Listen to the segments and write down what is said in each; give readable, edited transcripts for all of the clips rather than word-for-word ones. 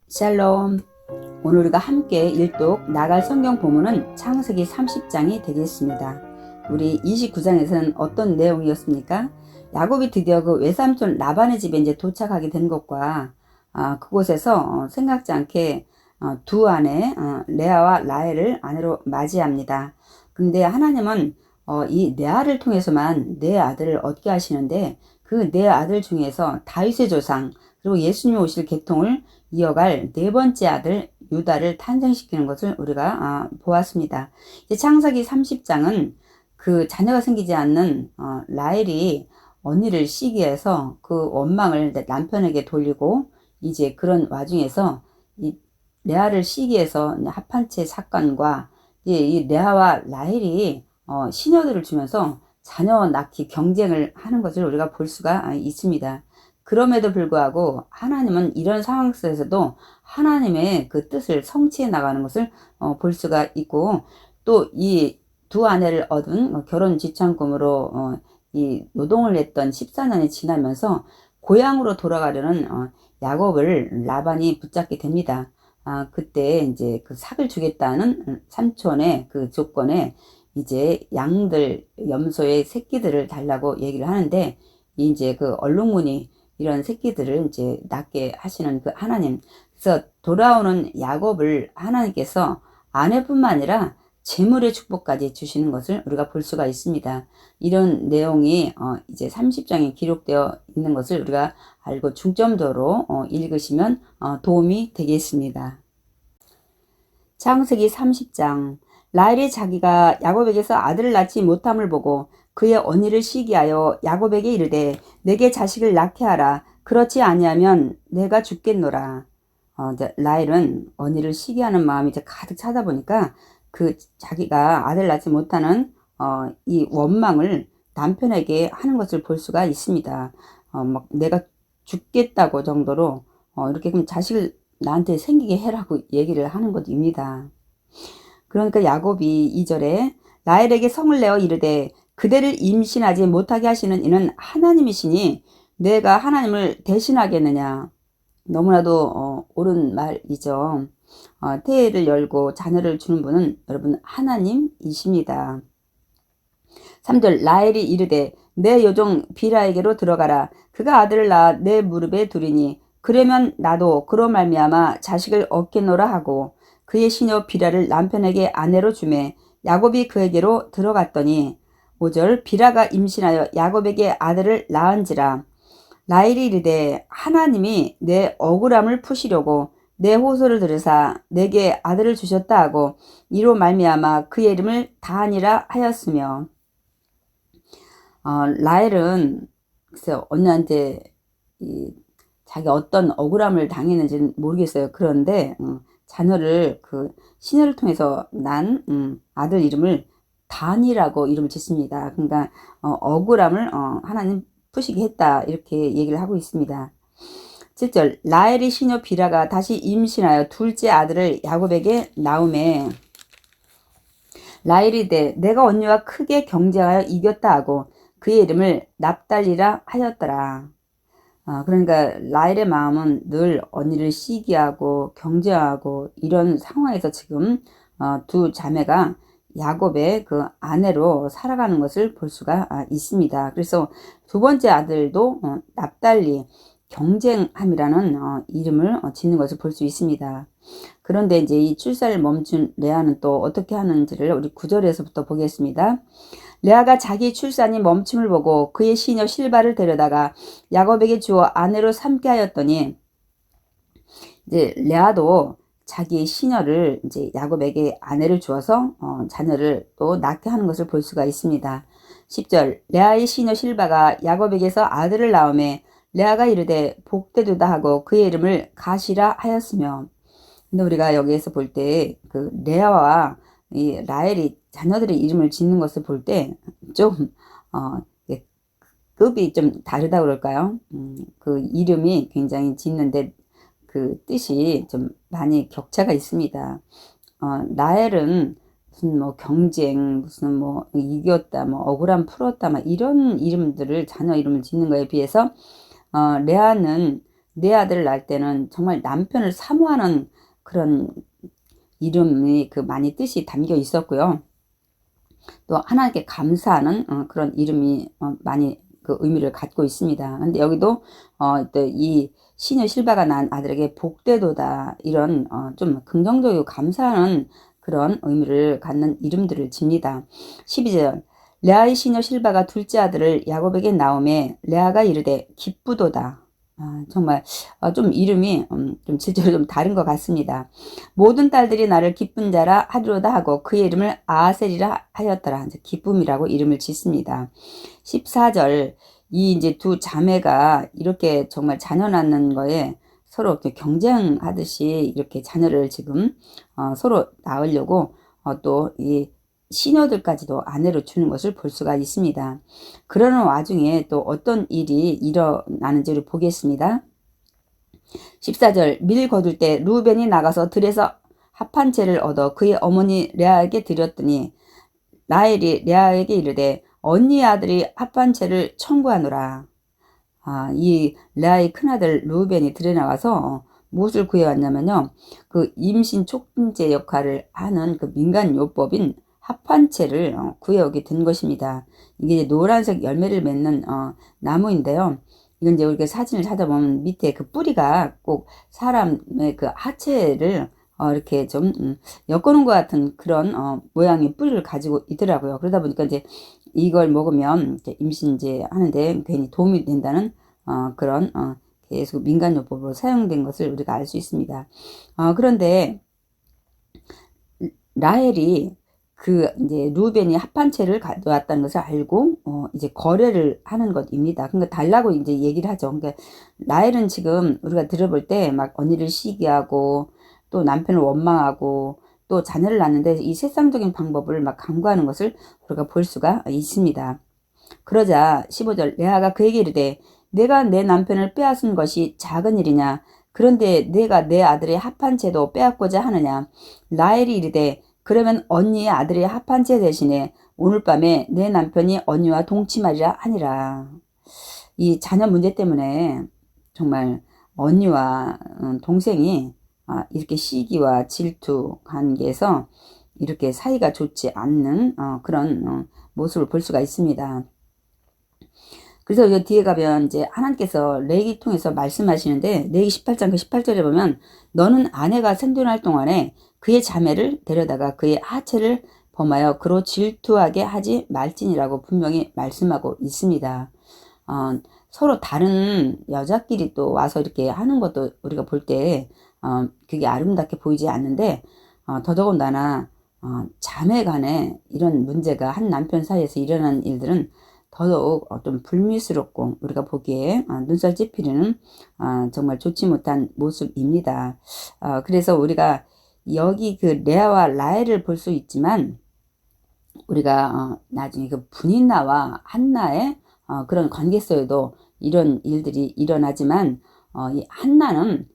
샬롬. 오늘 우리가 함께 일독 나갈 성경 본문은 창세기 30장이 되겠습니다. 우리 29장에서는 어떤 내용이었습니까? 야곱이 드디어 그 외삼촌 라반의 집에 이제 도착하게 된 것과 그곳에서 생각지 않게 두 아내 레아와 라헬을 아내로 맞이합니다. 근데 하나님은 이 레아를 통해서만 네 아들을 얻게 하시는데 그 네 아들 중에서 다윗의 조상 그리고 예수님이 오실 계통을 이어갈 네 번째 아들 유다를 탄생시키는 것을 우리가 보았습니다. 이제 창세기 30장은 그 자녀가 생기지 않는 라헬이 언니를 시기해서 그 원망을 남편에게 돌리고 이제 그런 와중에서 이 레아를 시기해서 합한 채 사건과 이 레아와 라헬이 시녀들을 주면서 자녀 낳기 경쟁을 하는 것을 우리가 볼 수가 있습니다. 그럼에도 불구하고 하나님은 이런 상황 속에서도 하나님의 그 뜻을 성취해 나가는 것을 볼 수가 있고, 또 이 두 아내를 얻은 결혼 지참금으로 이 노동을 했던 14년이 지나면서 고향으로 돌아가려는 야곱을 라반이 붙잡게 됩니다. 그때 이제 그 삭을 주겠다는 삼촌의 그 조건에 이제 양들 염소의 새끼들을 달라고 얘기를 하는데, 이제 그 얼룩무늬 이런 새끼들을 이제 낳게 하시는 그 하나님. 그래서 돌아오는 야곱을 하나님께서 아내뿐만 아니라 재물의 축복까지 주시는 것을 우리가 볼 수가 있습니다. 이런 내용이 이제 30장에 기록되어 있는 것을 우리가 알고 중점적으로 읽으시면 도움이 되겠습니다. 창세기 30장. 라헬이 자기가 야곱에게서 아들을 낳지 못함을 보고 그의 언니를 시기하여 야곱에게 이르되 내게 자식을 낳게 하라. 그렇지 아니하면 내가 죽겠노라. 라헬은 언니를 시기하는 마음이 이제 가득 차다 보니까 그 자기가 아들 낳지 못하는 이 원망을 남편에게 하는 것을 볼 수가 있습니다. 막 내가 죽겠다고 정도로 이렇게 그럼 자식을 나한테 생기게 해라고 얘기를 하는 것입니다. 그러니까 야곱이 2절에 라헬에게 성을 내어 이르되 그대를 임신하지 못하게 하시는 이는 하나님이시니 내가 하나님을 대신하겠느냐. 너무나도 옳은 말이죠. 태를 열고 자녀를 주는 분은 여러분 하나님이십니다. 3절 라헬이 이르되 내 요종 비라에게로 들어가라. 그가 아들을 낳아 내 무릎에 두리니 그러면 나도 그로 말미암아 자식을 얻겠노라 하고 그의 시녀 비라를 남편에게 아내로 주매 야곱이 그에게로 들어갔더니 5절 비라가 임신하여 야곱에게 아들을 낳은지라. 라헬이 이르되 하나님이 내 억울함을 푸시려고 내 호소를 들으사 내게 아들을 주셨다 하고 이로 말미암아 그의 이름을 다하니라 하였으며. 라헬은 글쎄요 언니한테 자기 어떤 억울함을 당했는지는 모르겠어요. 그런데 자녀를 그 시녀를 통해서 난 아들 이름을 단이라고 이름을 짓습니다. 그러니까 억울함을 하나님 푸시게 했다 이렇게 얘기를 하고 있습니다. 7절 라헬이 시녀 비라가 다시 임신하여 둘째 아들을 야곱에게 낳음에 라헬이 되 내가 언니와 크게 경쟁하여 이겼다 하고 그의 이름을 납달리라 하였더라. 그러니까 라헬의 마음은 늘 언니를 시기하고 경쟁하고 이런 상황에서 지금 두 자매가 야곱의 그 아내로 살아가는 것을 볼 수가 있습니다. 그래서 두 번째 아들도 납달리 경쟁함이라는 이름을 짓는 것을 볼 수 있습니다. 그런데 이제 이 출산을 멈춘 레아는 또 어떻게 하는지를 우리 9절에서부터 보겠습니다. 레아가 자기 출산이 멈춤을 보고 그의 시녀 실바를 데려다가 야곱에게 주어 아내로 삼게 하였더니 이제 레아도 자기의 시녀를 이제 야곱에게 아내를 주어서 자녀를 또 낳게 하는 것을 볼 수가 있습니다. 10절 레아의 시녀 실바가 야곱에게서 아들을 낳음에 레아가 이르되 복되도다 하고 그의 이름을 가시라 하였으며. 근데 우리가 여기에서 볼 때 그 레아와 이 라헬이 자녀들의 이름을 짓는 것을 볼 때 좀 급이 좀 다르다 그럴까요? 그 이름이 굉장히 짓는데 그 뜻이 좀 많이 격차가 있습니다. 라헬은 무슨 뭐 경쟁, 무슨 뭐 이겼다, 뭐 억울함 풀었다, 막 이런 이름들을 자녀 이름을 짓는 거에 비해서 레아는 내 아들을 낳을 때는 정말 남편을 사모하는 그런 이름이 그 많이 뜻이 담겨 있었고요. 또 하나님께 감사하는 그런 이름이 많이 그 의미를 갖고 있습니다. 근데 여기도 또 이 시녀 실바가 낳은 아들에게 복되도다 이런 좀 긍정적이고 감사하는 그런 의미를 갖는 이름들을 집니다. 12절 레아의 시녀 실바가 둘째 아들을 야곱에게 낳음에 레아가 이르되 기쁘도다. 정말 좀 이름이 좀 질적으로 좀 다른 것 같습니다. 모든 딸들이 나를 기쁜 자라 하리로다 하고 그의 이름을 아셀이라 하였더라. 이제 기쁨이라고 이름을 짓습니다. 14절 이 이제 두 자매가 이렇게 정말 자녀 낳는 거에 서로 이렇게 경쟁하듯이 이렇게 자녀를 지금 서로 낳으려고 또 이 시녀들까지도 아내로 주는 것을 볼 수가 있습니다. 그러는 와중에 또 어떤 일이 일어나는지를 보겠습니다. 14절 밀 거둘 때 루벤이 나가서 들에서 합한 채를 얻어 그의 어머니 레아에게 드렸더니 라헬이 레아에게 이르되 언니의 아들이 합한 채를 청구하노라. 이 레아의 큰아들 루벤이 들에 나가서 무엇을 구해왔냐면요. 그 임신 촉진제 역할을 하는 그 민간요법인 합한채를 구해오게 된 것입니다. 이게 노란색 열매를 맺는 나무인데요. 이건 이제 우리가 사진을 찾아보면 밑에 그 뿌리가 꼭 사람의 그 하체를 이렇게 좀 엮어놓은 것 같은 그런 모양의 뿌리를 가지고 있더라고요. 그러다 보니까 이제 이걸 먹으면 이제 임신제 하는데 괜히 도움이 된다는 그런 계속 민간요법으로 사용된 것을 우리가 알 수 있습니다. 그런데 라헬이 그 이제 루벤이 합한채를 가져왔다는 것을 알고 이제 거래를 하는 것입니다. 그러니까 달라고 이제 얘기를 하죠. 그러니까 라헬은 지금 우리가 들어볼 때 막 언니를 시기하고 또 남편을 원망하고 또 자녀를 낳는데 이 세상적인 방법을 막 강구하는 것을 우리가 볼 수가 있습니다. 그러자 15절 레아가 그에게 이르되 내가 내 남편을 빼앗은 것이 작은 일이냐 그런데 내가 내 아들의 합한채도 빼앗고자 하느냐 라헬이 이르되 그러면 언니의 아들의 합한채 대신에 오늘 밤에 내 남편이 언니와 동침하리라 하니라. 이 자녀 문제 때문에 정말 언니와 동생이 이렇게 시기와 질투 관계에서 이렇게 사이가 좋지 않는 그런 모습을 볼 수가 있습니다. 그래서 여기 뒤에 가면 이제 하나님께서 레위 통해서 말씀하시는데 레위 18장 그 18절에 보면 너는 아내가 생존할 동안에 그의 자매를 데려다가 그의 하체를 범하여 그로 질투하게 하지 말지니라고 분명히 말씀하고 있습니다. 서로 다른 여자끼리 또 와서 이렇게 하는 것도 우리가 볼 때 그게 아름답게 보이지 않는데 더더군다나 자매 간에 이런 문제가 한 남편 사이에서 일어나는 일들은 더더욱 좀 불미스럽고 우리가 보기에 눈살 찌푸리는 정말 좋지 못한 모습입니다. 그래서 우리가 여기 그 레아와 라헬을 볼 수 있지만 우리가 나중에 그 분인나와 한나의 그런 관계에서도 이런 일들이 일어나지만 이 한나는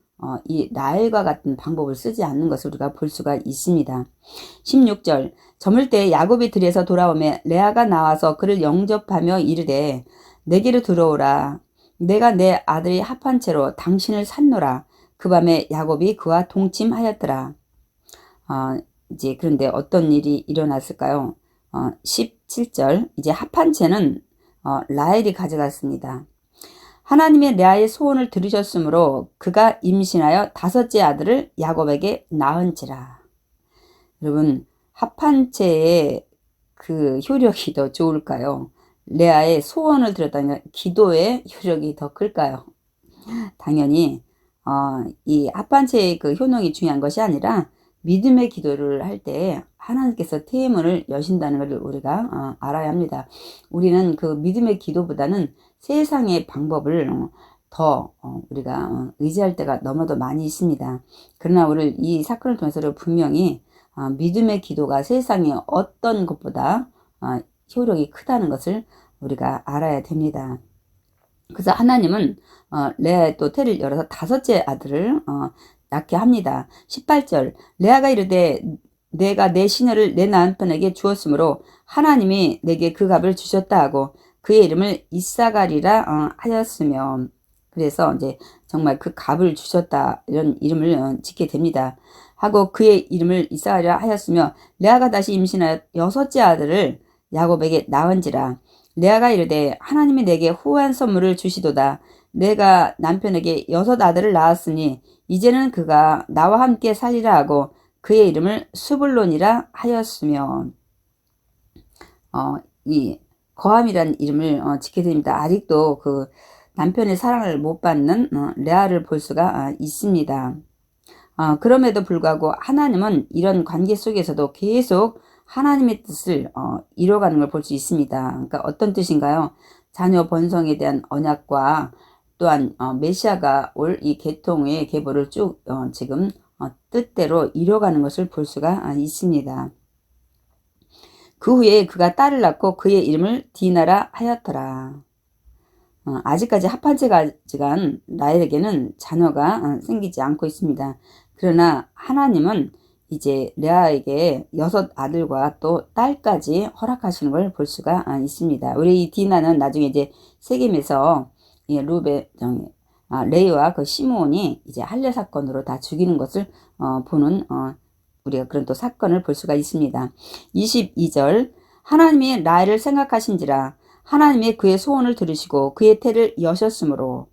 이 라헬과 같은 방법을 쓰지 않는 것을 우리가 볼 수가 있습니다. 16절 저물 때 야곱이 들에서 돌아오매 레아가 나와서 그를 영접하며 이르되 내게로 들어오라 내가 내 아들이 합한 채로 당신을 샀노라. 그 밤에 야곱이 그와 동침하였더라. 이제 그런데 어떤 일이 일어났을까요? 17절 이제 합한 채는 라헬이 가져갔습니다. 하나님의 레아의 소원을 들으셨으므로 그가 임신하여 다섯째 아들을 야곱에게 낳은지라. 여러분 합한 채의 그 효력이 더 좋을까요? 레아의 소원을 들었다면 기도의 효력이 더 클까요? 당연히 이 합한 채의 그 효능이 중요한 것이 아니라 믿음의 기도를 할 때 하나님께서 태문을 여신다는 것을 우리가 알아야 합니다. 우리는 그 믿음의 기도보다는 세상의 방법을 더 우리가 의지할 때가 너무도 많이 있습니다. 그러나 우리 이 사건을 통해서 분명히 믿음의 기도가 세상의 어떤 것보다 효력이 크다는 것을 우리가 알아야 됩니다. 그래서 하나님은 레아의 또 태를 열어서 다섯째 아들을 낳게 합니다. 18절 레아가 이르되 내가 내 시녀를 내 남편에게 주었으므로 하나님이 내게 그 값을 주셨다 하고 그의 이름을 이사가리라 하였으며 그래서 이제 정말 그 값을 주셨다 이런 이름을 짓게 됩니다. 하고 그의 이름을 이스라엘이라 하였으며 레아가 다시 임신하여 여섯째 아들을 야곱에게 낳은지라. 레아가 이르되 하나님이 내게 후한 선물을 주시도다. 내가 남편에게 여섯 아들을 낳았으니 이제는 그가 나와 함께 살리라 하고 그의 이름을 스불론이라 하였으며 이 거함이란 이름을 짓게 됩니다. 아직도 그 남편의 사랑을 못 받는 레아를 볼 수가 있습니다. 그럼에도 불구하고 하나님은 이런 관계 속에서도 계속 하나님의 뜻을 이뤄가는 걸 볼 수 있습니다. 그러니까 어떤 뜻인가요? 자녀 번성에 대한 언약과 또한 메시아가 올 이 계통의 계보를 쭉 지금 뜻대로 이뤄가는 것을 볼 수가 있습니다. 그 후에 그가 딸을 낳고 그의 이름을 디나라 하였더라. 아직까지 합한 채가 지간 라헬에게는 자녀가 생기지 않고 있습니다. 그러나 하나님은 이제 레아에게 여섯 아들과 또 딸까지 허락하시는 걸 볼 수가 있습니다. 우리 이 디나는 나중에 이제 세겜에서 레이와 그 시므온이 이제 할례 사건으로 다 죽이는 것을 보는 우리가 그런 또 사건을 볼 수가 있습니다. 22절 하나님이 라헬을 생각하신지라 하나님이 그의 소원을 들으시고 그의 태를 여셨으므로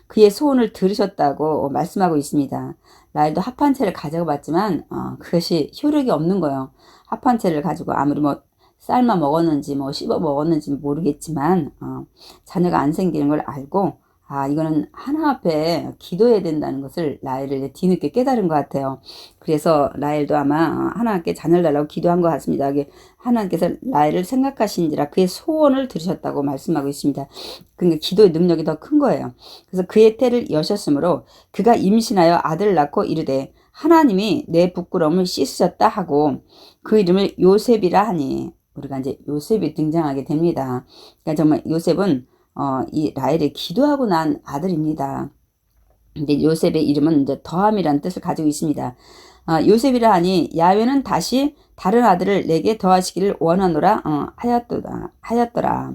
그의 소원을 들으셨다고 말씀하고 있습니다. 라헬도 합한 채를 가져가 봤지만 그것이 효력이 없는 거예요. 합한 채를 가지고 아무리 뭐 삶아 먹었는지 뭐 씹어 먹었는지 모르겠지만 자녀가 안 생기는 걸 알고 이거는 하나 앞에 기도해야 된다는 것을 라헬을 뒤늦게 깨달은 것 같아요. 그래서 라헬도 아마 하나님께 자녀를 달라고 기도한 것 같습니다. 하나님께서 라헬을 생각하신지라 그의 소원을 들으셨다고 말씀하고 있습니다. 그러니까 기도의 능력이 더 큰 거예요. 그래서 그의 태를 여셨으므로 그가 임신하여 아들을 낳고 이르되 하나님이 내 부끄러움을 씻으셨다 하고 그 이름을 요셉이라 하니 우리가 이제 요셉이 등장하게 됩니다. 그러니까 정말 요셉은 이 라헬이 기도하고 난 아들입니다. 근데 요셉의 이름은 이제 더함이라는 뜻을 가지고 있습니다. 요셉이라 하니 야훼는 다시 다른 아들을 내게 더하시기를 원하노라 하였더라.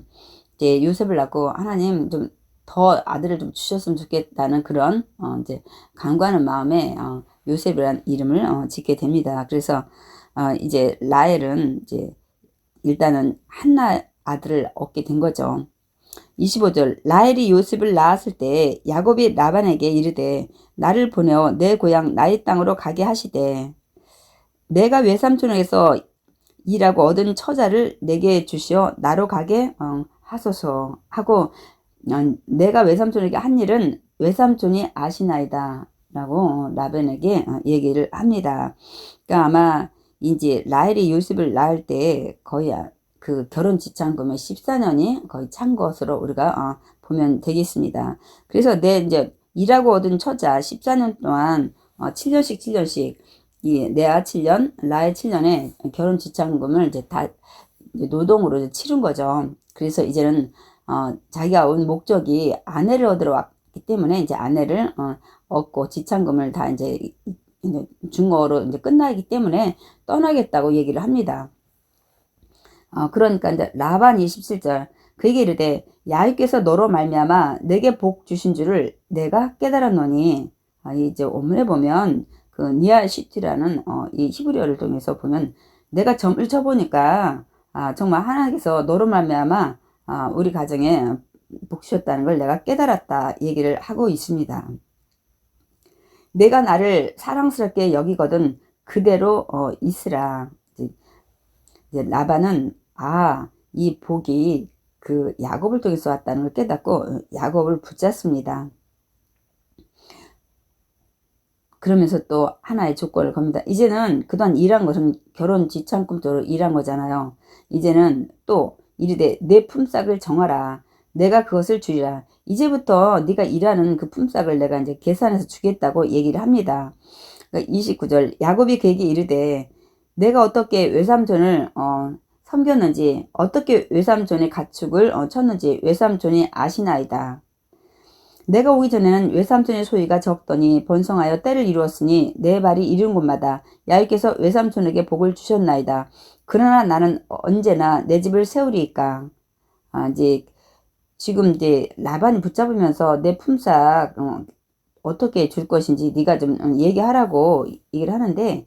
이제 요셉을 낳고 하나님 좀 더 아들을 좀 주셨으면 좋겠다는 그런 이제 간구하는 마음에 요셉이라는 이름을 짓게 됩니다. 그래서 이제 라헬은 이제 일단은 한나 아들을 얻게 된 거죠. 25절 라헬이 요셉을 낳았을 때 야곱이 라반에게 이르되 나를 보내어 내 고향 나의 땅으로 가게 하시되 내가 외삼촌에게서 일하고 얻은 처자를 내게 주시어 나로 가게 하소서 하고 내가 외삼촌에게 한 일은 외삼촌이 아시나이다 라고 라반에게 얘기를 합니다. 그러니까 아마 이제 라헬이 요셉을 낳을 때 거의 그 결혼 지참금의 14년이 거의 찬 것으로 우리가 보면 되겠습니다. 그래서 내 이제 일하고 얻은 처자 14년 동안 7년씩 이 레아 7년, 라헬 7년에 결혼 지참금을 이제 다 노동으로 이제 치른 거죠. 그래서 이제는 자기가 온 목적이 아내를 얻으러 왔기 때문에 이제 아내를 얻고 지참금을 다 이제 중거로 이제 끝나기 때문에 떠나겠다고 얘기를 합니다. 그러니까 이제 라반 27절 그에게 이르되 야훼께서 너로 말미암아 내게 복 주신 줄을 내가 깨달았노니 이제 원문에 보면 그 니아시티라는 이 히브리어를 통해서 보면 내가 점을 쳐보니까 정말 하나님께서 너로 말미암아 우리 가정에 복 주셨다는 걸 내가 깨달았다 얘기를 하고 있습니다. 내가 나를 사랑스럽게 여기거든 그대로 있으라. 이제 라반은 이 복이 그 야곱을 통해서 왔다는 걸 깨닫고 야곱을 붙잡습니다. 그러면서 또 하나의 조건을 겁니다. 이제는 그동안 일한 것은 결혼 지참금으로 일한 거잖아요. 이제는 또 이르되 내 품삯을 정하라. 내가 그것을 주리라. 이제부터 네가 일하는 그 품삯을 내가 이제 계산해서 주겠다고 얘기를 합니다. 그러니까 29절 야곱이 그에게 이르되 내가 어떻게 외삼촌을 섬겼는지 어떻게 외삼촌의 가축을 쳤는지 외삼촌이 아시나이다. 내가 오기 전에는 외삼촌의 소유가 적더니 번성하여 때를 이루었으니 내 발이 이른 곳마다 야훼께서 외삼촌에게 복을 주셨나이다. 그러나 나는 언제나 내 집을 세우리이까. 이제 지금 이제 라반이 붙잡으면서 내 품삯 어떻게 줄 것인지 네가 좀 얘기하라고 얘기를 하는데,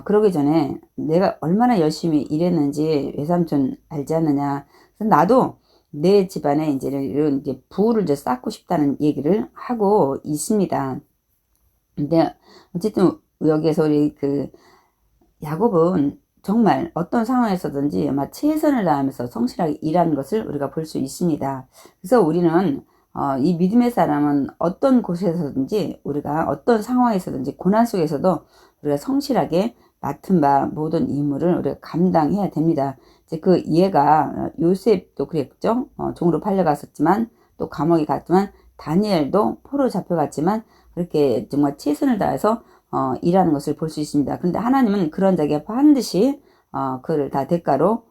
그러기 전에 내가 얼마나 열심히 일했는지 외삼촌 알지 않느냐. 그래서 나도 내 집안에 이제 이런 이제 부를 이제 쌓고 싶다는 얘기를 하고 있습니다. 근데 어쨌든 여기에서 우리 그 야곱은 정말 어떤 상황에서든지 아마 최선을 다하면서 성실하게 일하는 것을 우리가 볼 수 있습니다. 그래서 우리는 이 믿음의 사람은 어떤 곳에서든지 우리가 어떤 상황에서든지 고난 속에서도 우리가 성실하게 맡은 바 모든 임무를 우리가 감당해야 됩니다. 이제 그 예가 요셉도 그랬죠. 종으로 팔려갔었지만 또 감옥에 갔지만 다니엘도 포로 잡혀갔지만 그렇게 정말 최선을 다해서 일하는 것을 볼 수 있습니다. 그런데 하나님은 그런 자에게 반드시 그를 다 대가로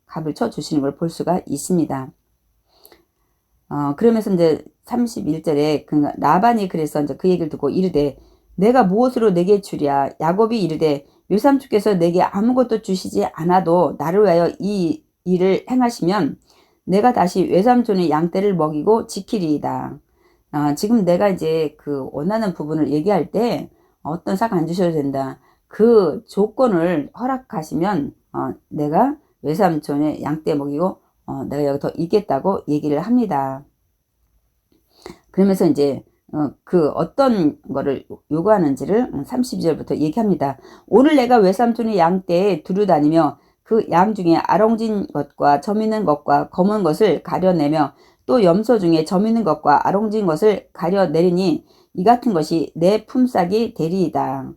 값을 쳐 주시는 걸 볼 수가 있습니다. 그러면서 이제 31절에 그 라반이 그래서 이제 그 얘기를 듣고 이르되 내가 무엇으로 내게 주랴. 야곱이 이르되 외삼촌께서 내게 아무것도 주시지 않아도 나를 위하여 이 일을 행하시면 내가 다시 외삼촌의 양떼를 먹이고 지키리이다. 지금 내가 이제 그 원하는 부분을 얘기할 때 어떤 삭 안 주셔도 된다. 그 조건을 허락하시면 내가 외삼촌의 양떼 먹이고 내가 여기 더 있겠다고 얘기를 합니다. 그러면서 이제 그 어떤 거를 요구하는지를 32절부터 얘기합니다. 오늘 내가 외삼촌의 양떼에 두루 다니며 그 양 중에 아롱진 것과 점 있는 것과 검은 것을 가려내며 또 염소 중에 점 있는 것과 아롱진 것을 가려내리니 이 같은 것이 내 품삯이 되리이다.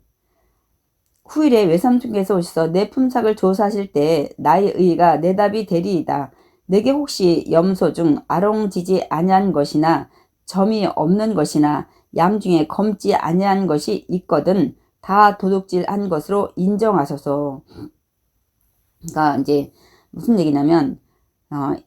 후일에 외삼촌께서 오셔서 내 품삯을 조사하실 때 나의 의가 내 답이 되리이다. 내게 혹시 염소 중 아롱지지 아니한 것이나 점이 없는 것이나 양 중에 검지 아니한 것이 있거든 다 도둑질한 것으로 인정하소서. 그러니까 이제 무슨 얘기냐면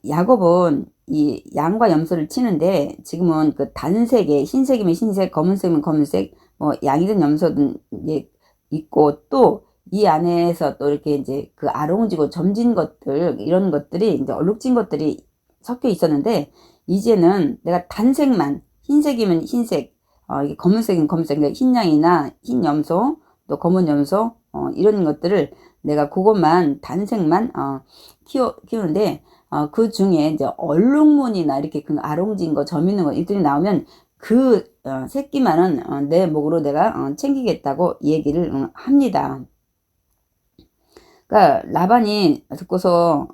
야곱은 이 양과 염소를 치는데 지금은 그 단색에 흰색이면 흰색, 검은색이면 검은색, 뭐 양이든 염소든 이제 있고 또 이 안에서 또 이렇게 이제 그 아롱지고 점진 것들 이런 것들이 이제 얼룩진 것들이 섞여 있었는데 이제는 내가 단색만 흰색이면 흰색, 이게 검은색이면 검은색, 그러니까 흰 양이나 흰 염소 또 검은 염소 이런 것들을 내가 그것만 단색만 키우는데 그 중에 이제 얼룩무늬나 이렇게 그 아롱진 거, 점 있는 거 이들이 나오면 그 새끼만은 내 목으로 내가 챙기겠다고 얘기를 합니다. 그러니까 라반이 듣고서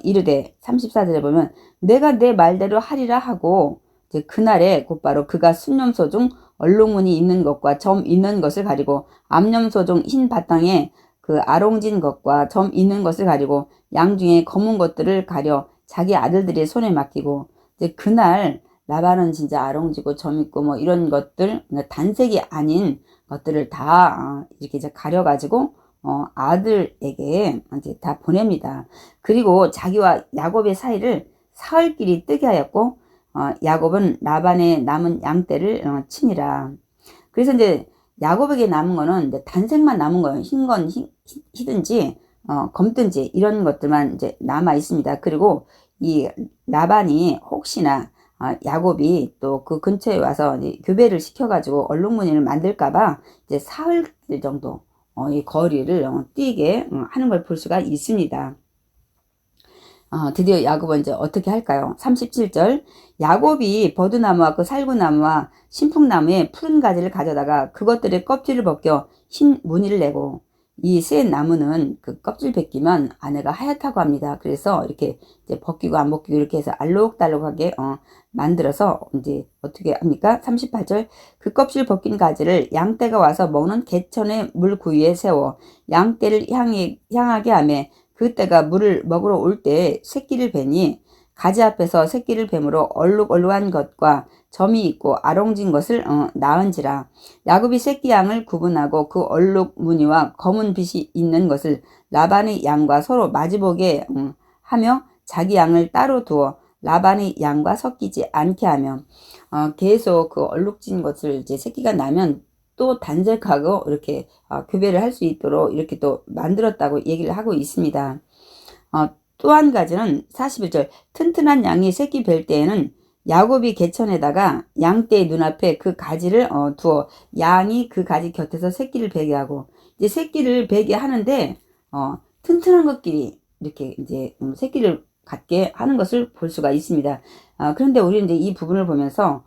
이르되 34절에 보면 내가 내 말대로 하리라 하고 이제 그날에 곧바로 그가 순염소 중 얼룩무늬 있는 것과 점 있는 것을 가리고 암염소 중 흰 바탕에 그 아롱진 것과 점 있는 것을 가리고 양 중에 검은 것들을 가려 자기 아들들의 손에 맡기고 이제 그날 라반은 진짜 아롱지고 점 있고 뭐 이런 것들 그러니까 단색이 아닌 것들을 다 이렇게 이제 가려가지고 아들에게 이제 다 보냅니다. 그리고 자기와 야곱의 사이를 사흘길이 뜨게 하였고 야곱은 라반의 남은 양떼를 치니라. 그래서 이제 야곱에게 남은 거는 이제 단색만 남은 거예요. 흰 건 희든지 검든지 이런 것들만 이제 남아 있습니다. 그리고 이 라반이 혹시나 야곱이 또 그 근처에 와서 이제 교배를 시켜가지고 얼룩무늬를 만들까봐 이제 사흘 정도 이 거리를 뛰게 하는 걸 볼 수가 있습니다. 드디어 야곱은 이제 어떻게 할까요? 37절 야곱이 버드나무와 그 살구나무와 신풍나무의 푸른 가지를 가져다가 그것들의 껍질을 벗겨 흰 무늬를 내고 이 새 나무는 그 껍질 벗기면 안에가 하얗다고 합니다. 그래서 이렇게 이제 벗기고 안 벗기고 이렇게 해서 알록달록하게 만들어서 이제 어떻게 합니까? 38절 그 껍질 벗긴 가지를 양떼가 와서 먹는 개천의 물구유에 세워 양떼를 향하게 하며 그때가 물을 먹으러 올 때 새끼를 베니 가지 앞에서 새끼를 뱀으로 얼룩얼룩한 것과 점이 있고 아롱진 것을 낳은지라. 야곱이 새끼 양을 구분하고 그 얼룩 무늬와 검은 빛이 있는 것을 라반의 양과 서로 마주보게 하며 자기 양을 따로 두어 라반의 양과 섞이지 않게 하며 계속 그 얼룩진 것을 이제 새끼가 나면 또 단색하고 이렇게 교배를 할 수 있도록 이렇게 또 만들었다고 얘기를 하고 있습니다. 또 한 가지는 41절 튼튼한 양이 새끼 뵐 때에는 야곱이 개천에다가 양떼의 눈앞에 그 가지를 두어 양이 그 가지 곁에서 새끼를 베게 하고 이제 새끼를 베게 하는데 튼튼한 것끼리 이렇게 이제 새끼를 갖게 하는 것을 볼 수가 있습니다. 그런데 우리는 이제 이 부분을 보면서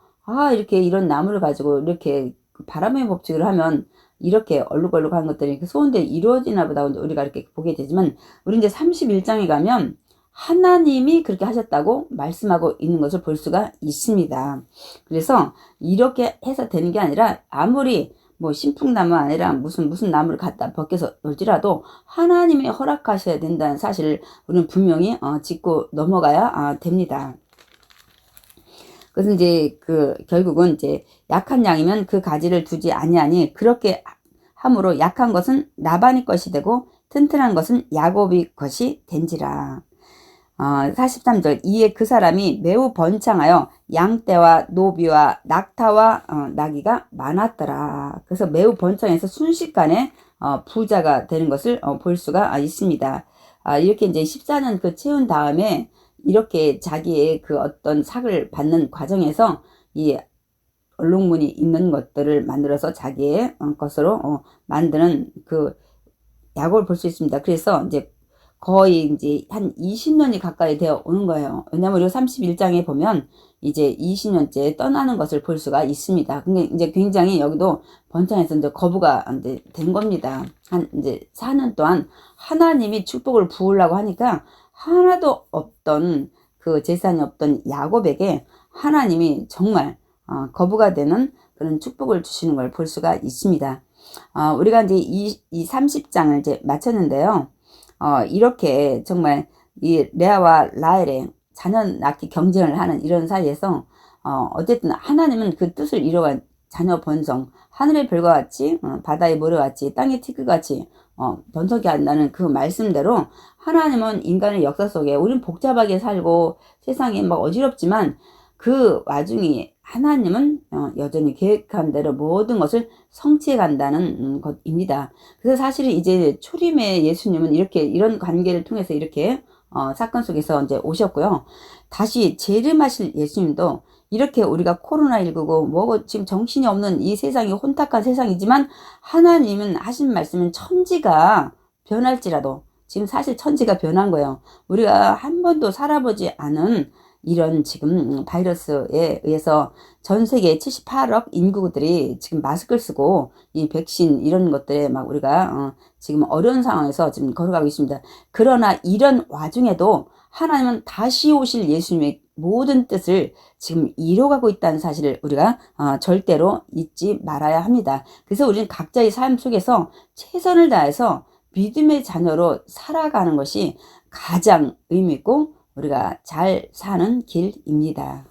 이렇게 이런 나무를 가지고 이렇게 바람의 법칙을 하면 이렇게 얼룩얼룩한 것들이 소원대로 이루어지나 보다 우리가 이렇게 보게 되지만 우리 이제 31장에 가면 하나님이 그렇게 하셨다고 말씀하고 있는 것을 볼 수가 있습니다. 그래서 이렇게 해서 되는 게 아니라 아무리 뭐 신풍나무 아니라 무슨 나무를 갖다 벗겨서 놀지라도 하나님이 허락하셔야 된다는 사실을 우리는 분명히 짚고 넘어가야 됩니다. 그래서 이제 결국은 이제 약한 양이면 그 가지를 두지 아니하니 그렇게 함으로 약한 것은 라반의 것이 되고 튼튼한 것은 야곱의 것이 된지라. 43절 이에 그 사람이 매우 번창하여 양떼와 노비와 낙타와 나귀가 많았더라. 그래서 매우 번창해서 순식간에 부자가 되는 것을 볼 수가 있습니다. 이렇게 이제 14년 채운 다음에 이렇게 자기의 어떤 삭을 받는 과정에서 이 얼룩무늬 있는 것들을 만들어서 자기의 것으로 만드는 야곱을 볼 수 있습니다. 그래서 이제 거의 이제 한 20년이 가까이 되어 오는 거예요. 왜냐면 우리가 31장에 보면 이제 20년째 떠나는 것을 볼 수가 있습니다. 근데 이제 굉장히 여기도 번창해서 이제 거부가 이제 된 겁니다. 이제 4년 동안 하나님이 축복을 부으려고 하니까 하나도 없던 재산이 없던 야곱에게 하나님이 정말 거부가 되는 그런 축복을 주시는 걸 볼 수가 있습니다. 우리가 이제 이 30장을 이제 마쳤는데요. 이렇게 정말 이 레아와 라헬의 자녀 낳기 경쟁을 하는 이런 사이에서 어쨌든 하나님은 그 뜻을 이루어간 자녀 번성, 하늘의 별과 같이 바다의 모래와 같이 땅의 티끌같이 번성케 한다는 그 말씀대로 하나님은 인간의 역사 속에 우리는 복잡하게 살고 세상에 막 어지럽지만 그 와중에 하나님은 여전히 계획한 대로 모든 것을 성취해 간다는 것입니다. 그래서 사실은 이제 초림의 예수님은 이런 관계를 통해서 이렇게 사건 속에서 이제 오셨고요. 다시 재림하실 예수님도 이렇게 우리가 코로나19고 뭐고 지금 정신이 없는 이 세상이 혼탁한 세상이지만 하나님은 하신 말씀은 천지가 변할지라도 지금 사실 천지가 변한 거예요. 우리가 한 번도 살아보지 않은 이런 지금 바이러스에 의해서 전 세계 78억 인구들이 지금 마스크를 쓰고 이 백신 이런 것들에 막 우리가 지금 어려운 상황에서 지금 걸어가고 있습니다. 그러나 이런 와중에도 하나님은 다시 오실 예수님의 모든 뜻을 지금 이뤄가고 있다는 사실을 우리가 절대로 잊지 말아야 합니다. 그래서 우리는 각자의 삶 속에서 최선을 다해서 믿음의 자녀로 살아가는 것이 가장 의미 있고 우리가 잘 사는 길입니다.